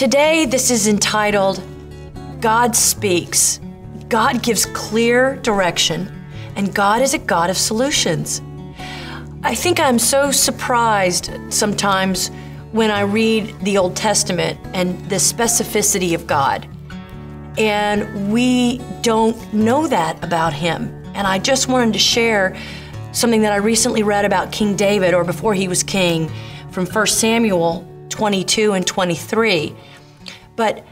Today, this is entitled, God Speaks. God gives clear direction, and God is a God of solutions. I think I'm so surprised sometimes when I read the Old Testament and the specificity of God. And we don't know that about him. And I just wanted to share something that I recently read about King David, or before he was king, from 1 Samuel 22 and 23. But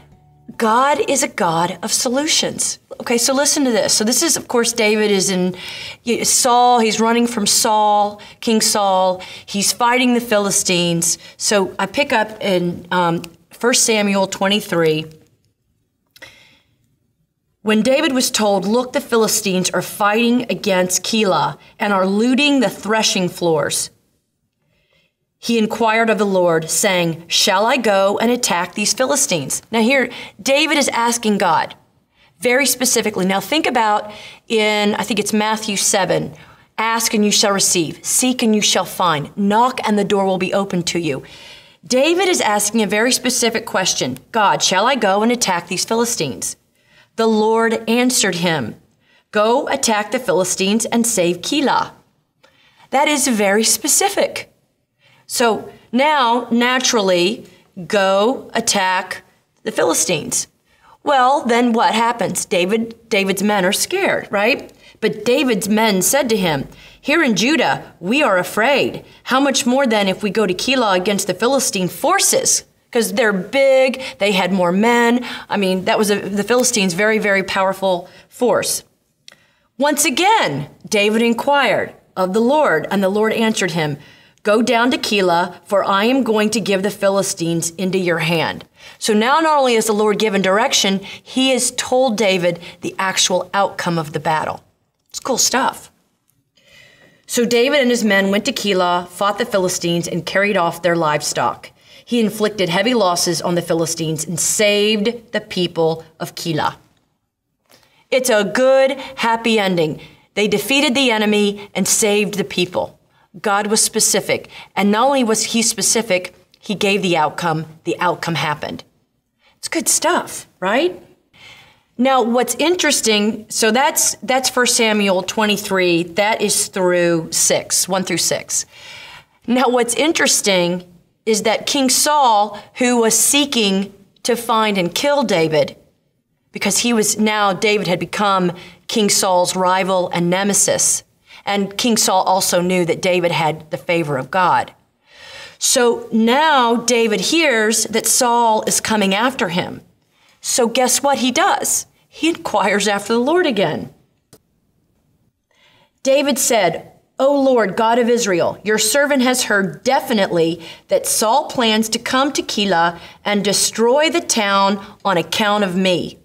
God is a God of solutions. Okay, so listen to this. So this is, of course, David is in Saul. He's running from Saul, King Saul. He's fighting the Philistines. So I pick up in 1 Samuel 23. When David was told, look, the Philistines are fighting against Keilah and are looting the threshing floors, he inquired of the Lord, saying, shall I go and attack these Philistines? Now here, David is asking God very specifically. Now think about I think it's Matthew 7, ask and you shall receive, seek and you shall find, knock and the door will be opened to you. David is asking a very specific question. God, shall I go and attack these Philistines? The Lord answered him, go attack the Philistines and save Keilah. That is very specific. So now, naturally, go attack the Philistines. Well, then what happens? David's men are scared, right? But David's men said to him, here in Judah, we are afraid. How much more then if we go to Keilah against the Philistine forces? Because they're big, they had more men. I mean, that was the Philistines' very, very powerful force. Once again, David inquired of the Lord, and the Lord answered him, go down to Keilah, for I am going to give the Philistines into your hand. So now not only has the Lord given direction, he has told David the actual outcome of the battle. It's cool stuff. So David and his men went to Keilah, fought the Philistines, and carried off their livestock. He inflicted heavy losses on the Philistines and saved the people of Keilah. It's a good, happy ending. They defeated the enemy and saved the people. God was specific. And not only was he specific, he gave the outcome. The outcome happened. It's good stuff, right? Now, what's interesting, so that's 1 Samuel 23. That is through 6, 1 through 6. Now, what's interesting is that King Saul, who was seeking to find and kill David, because David had become King Saul's rival and nemesis. And King Saul also knew that David had the favor of God. So now David hears that Saul is coming after him. So guess what he does? He inquires after the Lord again. David said, O Lord, God of Israel, your servant has heard definitely that Saul plans to come to Keilah and destroy the town on account of me.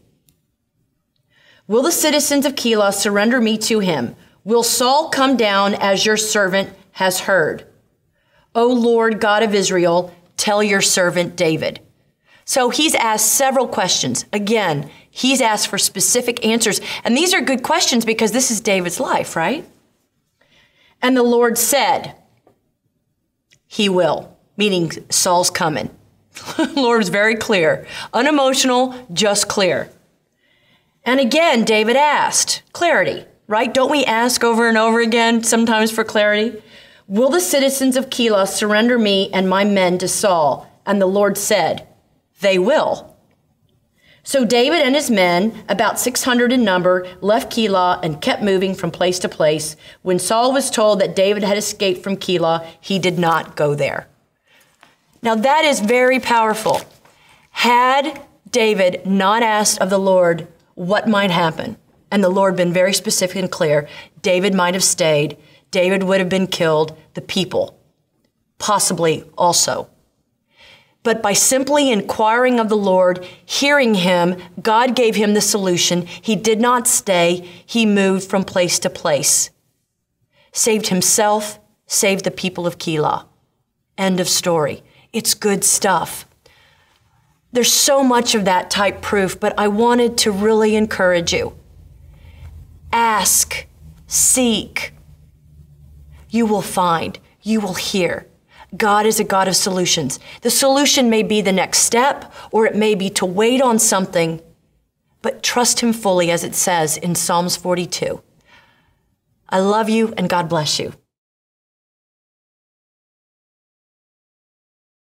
Will the citizens of Keilah surrender me to him? Will Saul come down as your servant has heard? O Lord, God of Israel, tell your servant David. So he's asked several questions. Again, he's asked for specific answers. And these are good questions because this is David's life, right? And the Lord said, he will, meaning Saul's coming. The Lord was very clear, unemotional, just clear. And again, David asked clarity. Right? Don't we ask over and over again, sometimes for clarity? Will the citizens of Keilah surrender me and my men to Saul? And the Lord said, they will. So David and his men, about 600 in number, left Keilah and kept moving from place to place. When Saul was told that David had escaped from Keilah, he did not go there. Now that is very powerful. Had David not asked of the Lord what might happen, and the Lord been very specific and clear, David might have stayed. David would have been killed. The people, possibly also. But by simply inquiring of the Lord, hearing him, God gave him the solution. He did not stay. He moved from place to place. Saved himself, saved the people of Keilah. End of story. It's good stuff. There's so much of that type proof, but I wanted to really encourage you. Ask, seek, you will find, you will hear. God is a God of solutions. The solution may be the next step, or it may be to wait on something, but trust him fully, as it says in Psalms 42. I love you, and God bless you.